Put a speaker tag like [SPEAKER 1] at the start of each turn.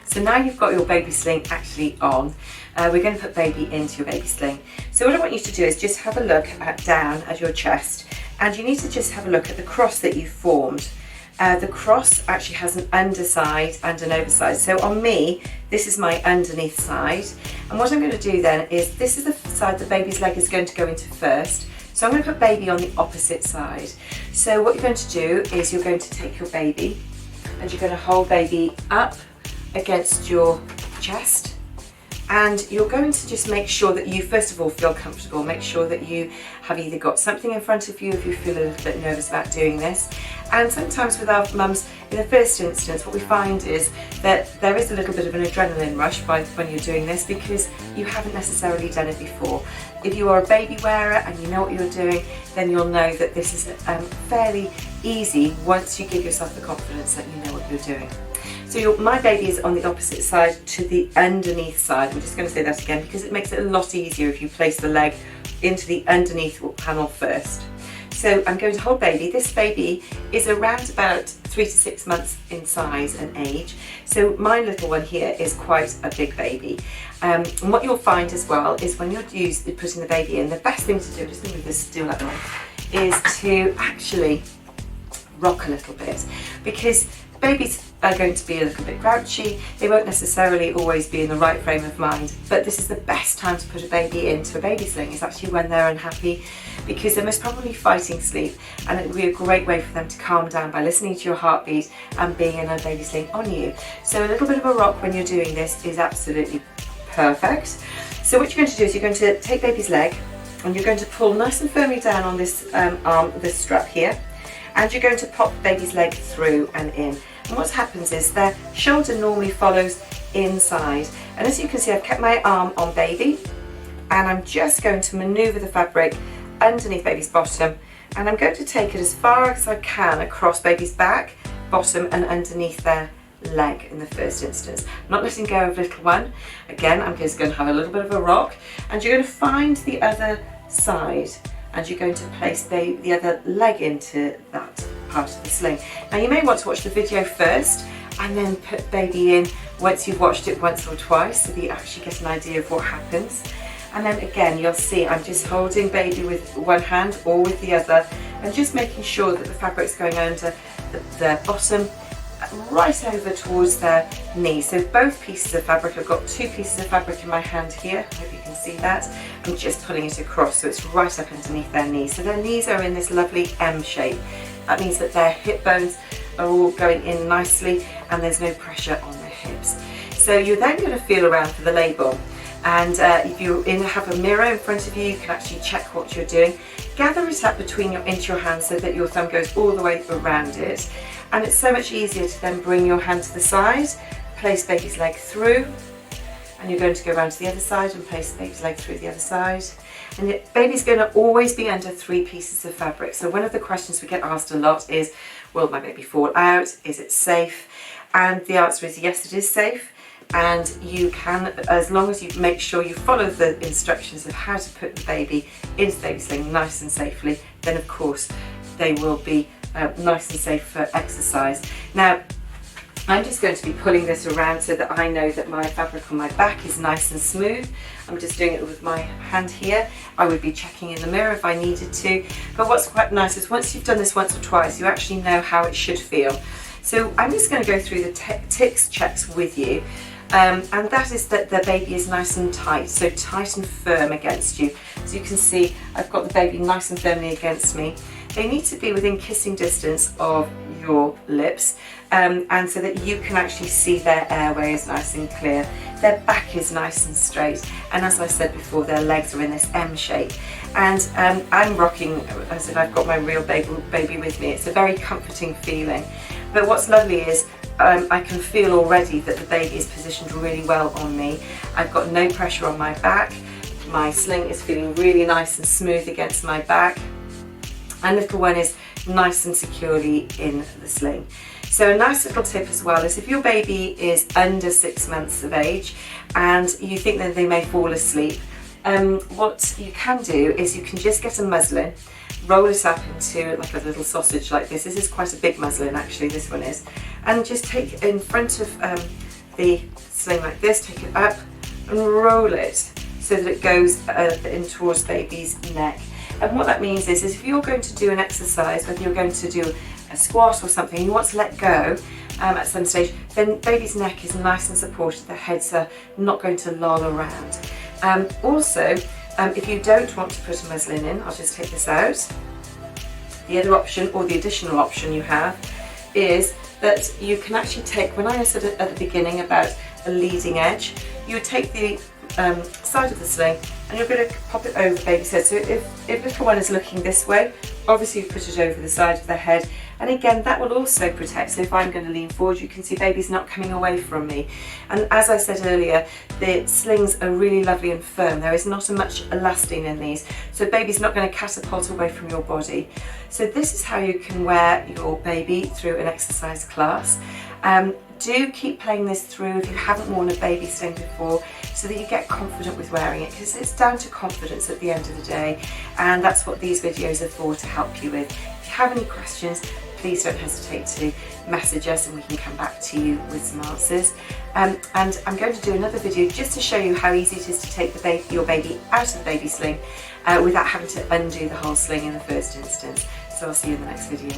[SPEAKER 1] So now you've got your baby sling actually on, we're going to put baby into your baby sling. So what I want you to do is just have a look down at your chest, and you need to just have a look at the cross that you've formed. The cross actually has an underside and an overside. So on me, this is my underneath side. And what I'm going to do then is, this is the side the baby's leg is going to go into first. So I'm going to put baby on the opposite side. So what you're going to do is you're going to take your baby and you're going to hold baby up against your chest. And you're going to just make sure that you first of all feel comfortable. Make sure that you have either got something in front of you if you feel a little bit nervous about doing this. And sometimes with our mums, in the first instance, what we find is that there is a little bit of an adrenaline rush when you're doing this, because you haven't necessarily done it before. If you are a baby wearer and you know what you're doing, then you'll know that this is fairly easy once you give yourself the confidence that you know what you're doing. So my baby is on the opposite side to the underneath side. I'm just going to say that again because it makes it a lot easier if you place the leg into the underneath panel first. So I'm going to hold baby. This baby is around about 3 to 6 months in size and age. So my little one here is quite a big baby. And what you'll find as well is when you're putting the baby in, the best thing to do, just move this stool out of the way, is to actually rock a little bit, because babies are going to be a little bit grouchy. They won't necessarily always be in the right frame of mind, but this is the best time to put a baby into a baby sling. It's actually when they're unhappy, because they're most probably fighting sleep, and it would be a great way for them to calm down by listening to your heartbeat and being in a baby sling on you. So a little bit of a rock when you're doing this is absolutely perfect. So what you're going to do is you're going to take baby's leg and you're going to pull nice and firmly down on this this strap here, and you're going to pop baby's leg through and in. And what happens is their shoulder normally follows inside. And as you can see, I've kept my arm on baby, and I'm just going to maneuver the fabric underneath baby's bottom, and I'm going to take it as far as I can across baby's back, bottom and underneath their leg in the first instance. I'm not letting go of little one. Again, I'm just going to have a little bit of a rock, and you're going to find the other side, and you're going to place the other leg into that part of the sling. Now you may want to watch the video first and then put baby in once you've watched it once or twice, so that you actually get an idea of what happens. And then again, you'll see I'm just holding baby with one hand or with the other, and just making sure that the fabric's going under the bottom, right over towards their knee. So both pieces of fabric, I've got 2 pieces of fabric in my hand here, I hope you can see that. I'm just pulling it across so it's right up underneath their knees. So their knees are in this lovely M shape. That means that their hip bones are all going in nicely and there's no pressure on their hips. So you're then going to feel around for the label, and if you have a mirror in front of you, you can actually check what you're doing. Gather it up into your hand so that your thumb goes all the way around it, and it's so much easier to then bring your hand to the side, place baby's leg through, and you're going to go around to the other side and place baby's leg through the other side. And baby's going to always be under 3 pieces of fabric. So one of the questions we get asked a lot is, will my baby fall out? Is it safe? And the answer is yes, it is safe. And you can, as long as you make sure you follow the instructions of how to put the baby into the baby sling nice and safely, then of course they will be nice and safe for exercise. Now, I'm just going to be pulling this around so that I know that my fabric on my back is nice and smooth. I'm just doing it with my hand here. I would be checking in the mirror if I needed to. But what's quite nice is once you've done this once or twice, you actually know how it should feel. So I'm just going to go through the tics checks with you. And that is that the baby is nice and tight, so tight and firm against you. So you can see I've got the baby nice and firmly against me. They need to be within kissing distance of your lips, and so that you can actually see their airway is nice and clear. Their back is nice and straight, and as I said before, their legs are in this M shape. And I'm rocking, as I said, I've got my real baby with me. It's a very comforting feeling. But what's lovely is I can feel already that the baby is positioned really well on me. I've got no pressure on my back. My sling is feeling really nice and smooth against my back. And little one is nice and securely in the sling. So a nice little tip as well is if your baby is under 6 months of age and you think that they may fall asleep, what you can do is you can just get a muslin, roll it up into like a little sausage like this. This is quite a big muslin actually, this one is. And just take in front of the sling like this, take it up and roll it so that it goes in towards baby's neck. And what that means is if you're going to do an exercise, whether you're going to do a squat or something, you want to let go at some stage, then baby's neck is nice and supported, the heads are not going to loll around. Also, if you don't want to put a muslin in, I'll just take this out. The other option, or the additional option you have, is that you can actually take, when I said at the beginning about a leading edge, you would take the side of the sling and you're going to pop it over baby's head. So if little one is looking this way, obviously you put it over the side of the head, and again that will also protect. So if I'm going to lean forward, you can see baby's not coming away from me. And as I said earlier, the slings are really lovely and firm. There is not much elastine in these, so baby's not going to catapult away from your body. So this is how you can wear your baby through an exercise class. Do keep playing this through if you haven't worn a baby sling before, so that you get confident with wearing it, because it's down to confidence at the end of the day, and that's what these videos are for, to help you with. If you have any questions, please don't hesitate to message us and we can come back to you with some answers. And I'm going to do another video just to show you how easy it is to take your baby out of the baby sling without having to undo the whole sling in the first instance. So I'll see you in the next video.